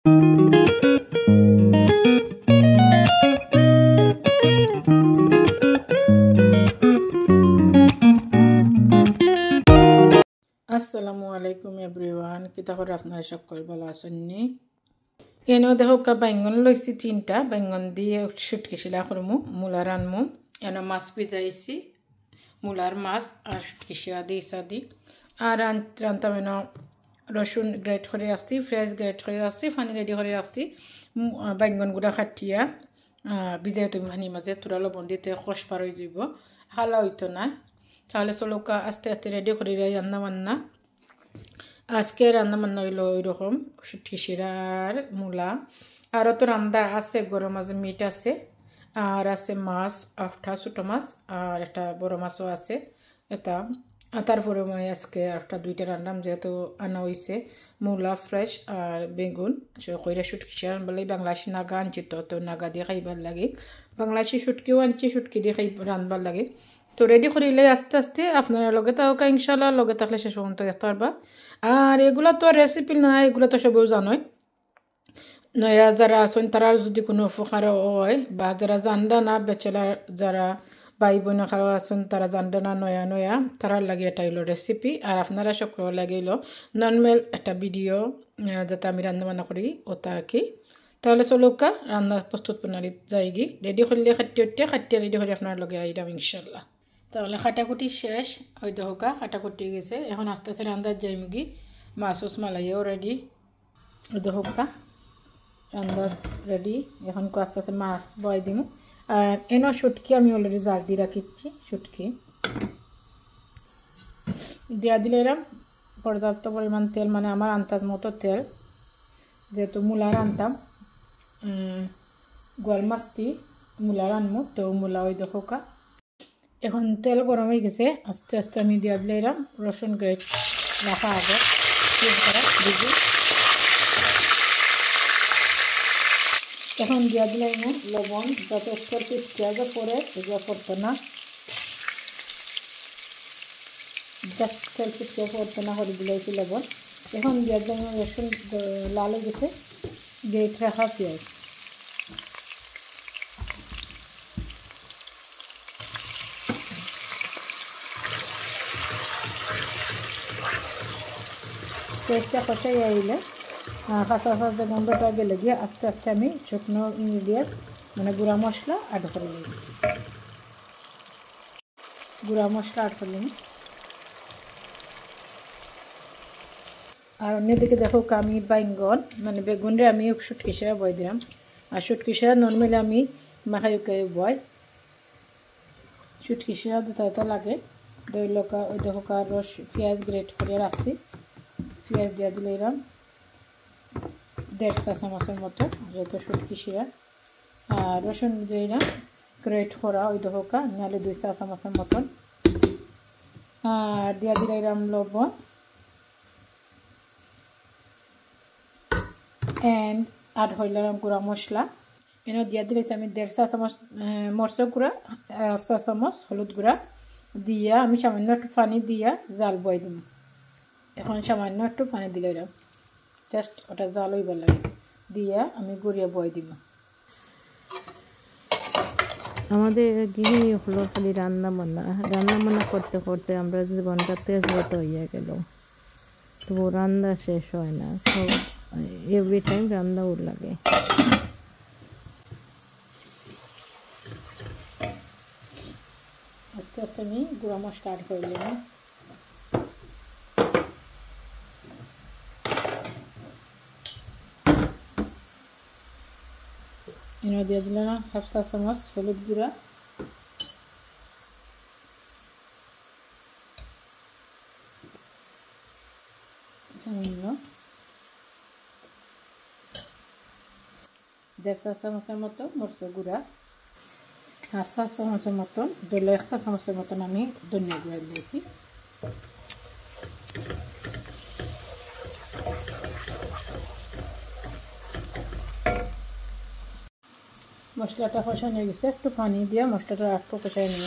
আসসালামু আলাইকুম এভরিওয়ান, কিতা করে আপনারা সকল ভালো আছেননি? এনেও দেখো বাইঙ্গন লইছি 3টা বাইঙ্গন দিয়ে শুটকি শিলা করমু, মূলা রানমু। এনে মাছ ভিজাইছি, মূলার মাছ আর শুটকি শিলা দিয়েছি দি। আর রান্তাম এনে রসুন গ্রেট করে আসছি, ফ্রেশ গ্রেট করে আসছি, পানি রেডি করে আসছি। বাইঙ্গন গুঁড়া খাটিয়া ভিজাই তুমি পানি মাঝে তোরা লবণ দিতে খস পার হয়ে যাব, হালা হইতো না। তাহলে চলোকা আস্তে আস্তে রেডি করে রান্না বান্না। আজকে রান্না বান্না হইলো ওই রকম শুটকি শিরার মূলা। আরও তো রান্না আছে, গরম মাছ মিট আছে, আর আছে মাছ, একটা ছোটো মাছ আর একটা বড় মাছও আছে এটা। তারপরে মই আজকে একটা 2টা রান্নাম, যেহেতু আনা হয়েছে মূলা ফ্রেশ আর বেগুন কইরা শুটকি শিরা রানবার বাংলাদেশি নাগা আনছি, তো নাগা দিয়ে খাইবার লাগে। বাংলাদেশি শুটকিও আনছি, শুটকি দিয়ে রানবার লাগে। তো রেডি করিলে আস্তে আস্তে আপনারা লগে থাকা, ইনশাল্লাহ লগে থাকলে শেষ পর্যন্ত দেখতে পারবা। আর এগুলো তো রেসিপি না, এগুলো তো সবেও জানোই। নয়া যারা আছেন তারা যদি কোনো উপকার হয়, বা যারা জানডা না ব্যাচেলার যারা ভাই বোন খাওয়া আছেন তারা জানডা না নয়া নয়া তারার লাগে এটা হইলো রেসিপি। আর আপনারা সকল লাগিল নর্মাল একটা ভিডিও, যাতে আমি রান্না বান্না করি ওটা কি। তাহলে চলোকা রান্না প্রস্তুত প্রণালী যাইগি। রেডি করলে খাটিয়ে রেডি করে আপনার লগে আইলাম ইনশাল্লাহ। তাহলে কাটাকুটি শেষ, ওই দহকা কাটাকুটি গেছে। এখন আস্তে আস্তে রান্দার যাইমুগি। মাছ মালাইও রেডি, ওই দহকা রান্না রেডি। এখন আস্তে আস্তে মাছ বয় দিমু। আর এনো শুটকি আমি অলরেডি জাল দিয়ে রাখিচ্ছি। শুটকি দিয়া দিলে এরম পর্যাপ্ত পরিমাণ তেল, মানে আমার আন্দাজ মতো তেল, যেহেতু মূলার আনতাম গোয়াল মাছটি মূলার আনমু, তো মূলা ওই দহকা। এখন তেল গরম হয়ে গেছে, আস্তে আস্তে আমি দিয়া দিলে এরম রসুন গ্রেট রাখা আগে দিদি। এখন দিয়া দিলে লবণ, যাতে একটু পেঁয়াজও পরে এগুলো পড়তো না, পেঁয়াজ পড়তো না করে দিলেছি লবণ। এখন দিয়া দিলে রসুন লাল হয়ে গেছে, গ্রেট রাখা পেঁয়াজ। পেঁয়াজটা কষাই আইলে কাঁচা কাঁচা গন্ধটা গেলে গিয়ে আস্তে আস্তে আমি শুকনো ইনগ্রিডিয়েন্ট মানে গুঁড়া মশলা অ্যাড করে নিই। গুঁড়া মশলা অ্যাড করে নিই। আর অন্যদিকে দেখো আমি বাইঙ্গন মানে বেগুনরে আমি শুটকি শিরা বয় দিলাম। আর শুটকি শিরা নর্মালি আমি মাখাইকে বয়, শুটকি শিরা দুটা লাগে। দই লকা ওই দেখো রস পেঁয়াজ গ্রেট করে রাখছি, পেঁয়াজ দিয়ে দিলে এরম 1.5 চা চামচের মতো, যেহেতু শুটকি শিরা। আর রসুন দিলাম গ্রেট করা ওই দহকা, নাহলে 2 চা চামচের মতন। আর দিয়া দিলে এরম লবণ অ্যান্ড আর হইলাম গুঁড়া মশলা। এনে দিয়া দিলেছি আমি 1.5 চা চামচ মরচের গুঁড়া, 1 চা চামচ হলুদ গুঁড়া দিয়া আমি সামান্য একটু পানি দিয়া জাল বয় দিব। এখন সামান্য একটু পানি দিলে এরম জাস্ট ওটা জাল হইবার লাগে, দিয়া আমি গড়িয়ে বয় দিব। আমাদের গৃহিণী হলো খালি রান্না বান্না করতে করতে আমরা জীবনটা তেজগত হইয়া গেল, তো রান্না শেষ হয় না, সব এভরি টাইম রান্না ওর লাগে। আস্তে আস্তে আমি গুঁড়া মশলা অ্যাড করে নিলাম। এনে দিয়ে দিলাম 1/2 চা চামচ হলুদ গুঁড়া, সামান্য 1.5 চা চামচের মতো মরচের গুঁড়া, 1/2 চা চামচের মতন 1 চা চামচের মতন আমি ধনিয়া গুঁড়া দিয়েছি। মশলাটা কষানো হয়ে গেছে, একটু পানি দিয়ে মশলাটা একটু কষাই নেব।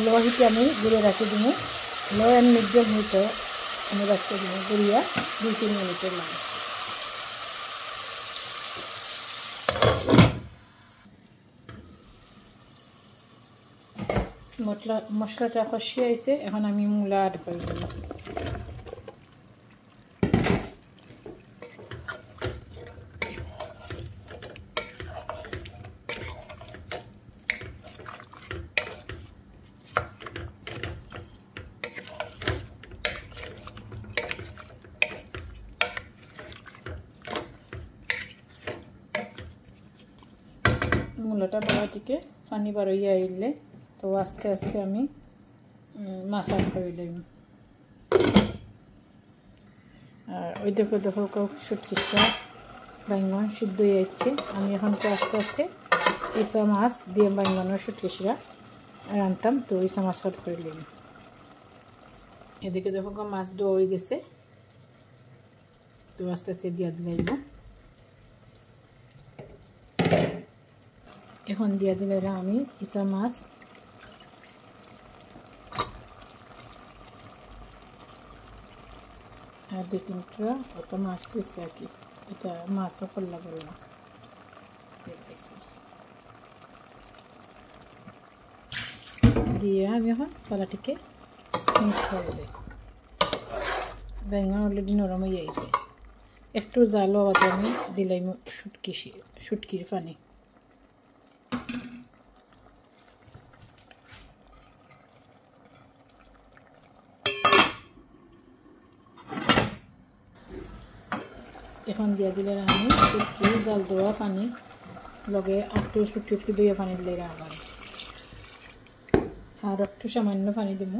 লো হিটে আমি গুঁড়ে রাখি দিব, লো অ্যান্ড মিডিয়াম হিটে আমি রাখতে দিব গুড়িয়া 2-3 মিনিটের লাগে। মশলাটা কষিয়ে আইছে, এখন আমি মূলা অ্যাড করে দেব। মূলাটা বড় থেকে পানি বার হইয়া আইলে তো আস্তে আস্তে আমি মাছ অ্যাড করে দিই। আর ওই দেখো শুটকিটা বাইঙ্গন সিদ্ধ হয়ে যাচ্ছে। আমি এখন তো আস্তে আস্তে ইসা মাছ দিয়ে বাইঙ্গনের শুটকিটা রান্তাম, তো ইসা মাছ অ্যাড করে দিই। এদিকে দেখো মাছ দো হয়ে গেছে, তো আস্তে আস্তে দিয়ে দিলাম। এখন দিয়ে দিলে আমি ইসা মাছ আর 2-3টা ওটা মাছ দিচ্ছে আর কি, এটা মাছও করলা করলাম দিয়ে আমি এখন কলাটিকে মিক্স করে দিই। বেঙ্গন অলরেডি নরম হয়ে গেছে, একটু জালও আমি দিলাম শুটকির পানি। এখন দিয়ে দিলে আমি শুটকি জাল দেওয়া পানি লগে একটু শুটকি দিয়ে পানি দিলে আবার আর একটু সামান্য পানি দিব।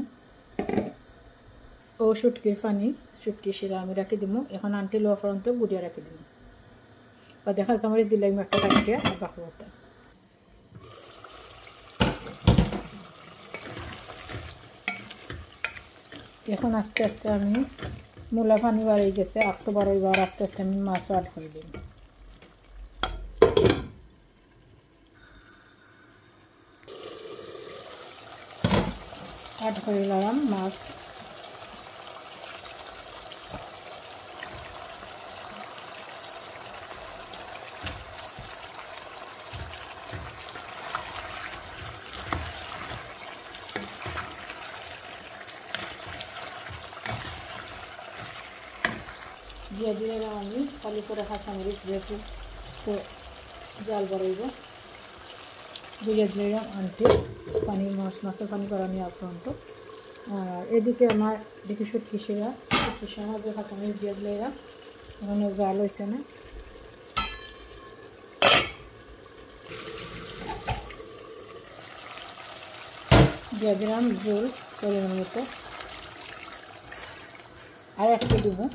ও শুটকির পানি শুটকি শিরা আমি রাখি দিব। এখন আনটি লো পর্যন্ত গুড়িয়া রাখি দিব বা দেখা যাচ্ছে আমার দিলাম একটা কাটিয়া বাকরতা। এখন আস্তে আস্তে আমি মূলা পানি বাড়িয়ে গেছে, একটু বাড়াইবার আস্তে আস্তে আমি মাছও অ্যাড করে দিই। অ্যাড করে দিলাম মাছ। দিয়ে দিলাম আমি খালি করে কাঁচামরিচ, যেহেতু তো জাল বাড়াইব দিয়ে দিলাম আনটি পানি মাছের পানি করানি পর্যন্ত। আর এদিকে আমার দেখি শুটকির মধ্যে কাঁচামরিচ দিয়ে দিলাম, ওখানে জাল হয়েছে না। দিয়ে দিলাম জল পরিমাণ মতো, আর একটু দেবো।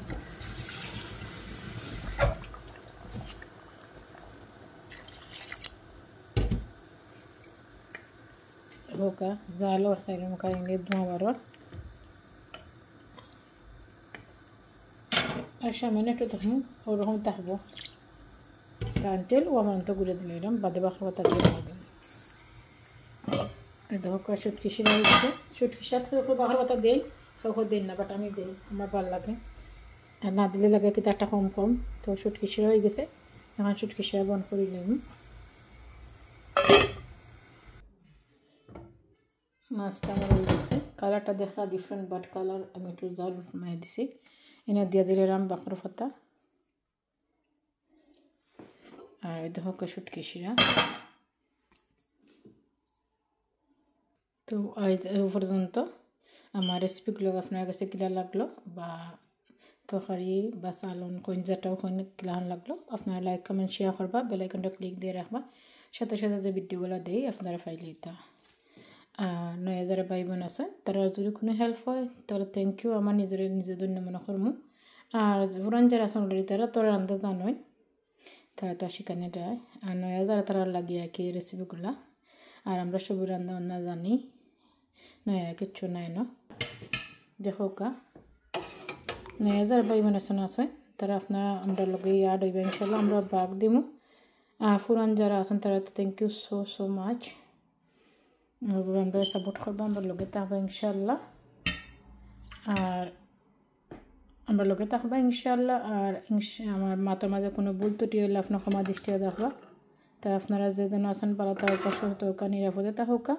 হোকা জাল और साइड में खाएंगे धुआं बार আর সামনে একটু তখন ওরকম থাকবো তেল ও আমার তো গুলে দিলাম বাদে বাকি কথা দিয়ে দিলাম। দেখো শুটকি শিরা হচ্ছে, শুটকির সাথে বাকি কথা দেই কাউকে দেন না, বাট আমি দিই, আমার ভালো লাগে। আর না দিলে লাগে কিন্তু একটা কম কম। তো শুটকি শিরা হয়ে গেছে, এখন শুটকি শিরা বন্ধ করে নিলাম। মাছটা আমার হয়ে গেছে, কালারটা দেখা ডিফারেন্ট, বাট কালার আমি একটু জাল মাই দিছি। এনে দিয়ে দিলাম বাকর পাতা আর দেখো শুটকি শিরা। তো আজ পর্যন্ত আমার রেসিপিগুলো আপনার কাছে কিলা লাগলো বা তরকারি বা সালন কোন যেটাও কোন কিলা লাগলো আপনারা লাইক কমেন্ট শেয়ার করবা, বেল আইকনটা ক্লিক দিয়ে রাখবা, সাথে সাথে যে ভিডিওগুলো দেই আপনারা পাইলে এটা। নয়া যারা ভাই বোন আছে তারা যদি কোনো হেল্প হয় তাহলে থ্যাংক ইউ, আমার নিজে ধন্য মনে করবো। আর পুরান যারা আছে অলরেডি তারা তোর রান্না জানোই, তারা তো সেখানে যায়। আর নয়া যারা তারা লাগিয়ে কি রেসিপিগুলা, আর আমরা সবই রান্না বান্না জানি, নয়া কিচ্ছু নাই না। দেখো নয়া যারা ভাই বোন আছে তারা আপনারা আমরা লগে ইয়াড হইবা, ইনশাল্লাহ আমরা বাগ দিমু। আর পুরান যারা আছেন তারা তো থ্যাংক ইউ সো মাচ, আমরা সাপোর্ট করবো, আমরা লগে থাকবো ইনশাল্লাহ। আর আমরা লোকে থাকবা ইনশাআল্লাহ। আর আমার মাথার মাঝে কোনো ভুল ত্রুটি হইলে আপনার ক্ষমা দৃষ্টিও দেখবা। তা আপনারা যেদিন আসেন পালা তাহকা সুস্থ হোকা নিরাপদে থাকা।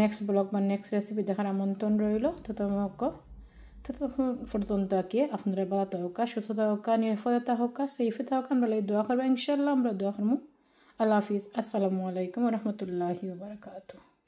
নেক্সট ব্লগ বা নেক্সট রেসিপি দেখার আমন্ত্রণ রইল। ততক্ষণ পর্যন্ত আঁকিয়ে আপনারা ভালো থাকা, সুস্থ থাকা, নিরাপদে থাকা, সেফে থাকা। আমরা দোয়া করবো ইনশাআল্লাহ। আমরা দোয়া করবো। আল্লাহ হাফিজ। আসসালামু আলাইকুম রহমতুল্লাহি ওয়া বারাকাতুহু।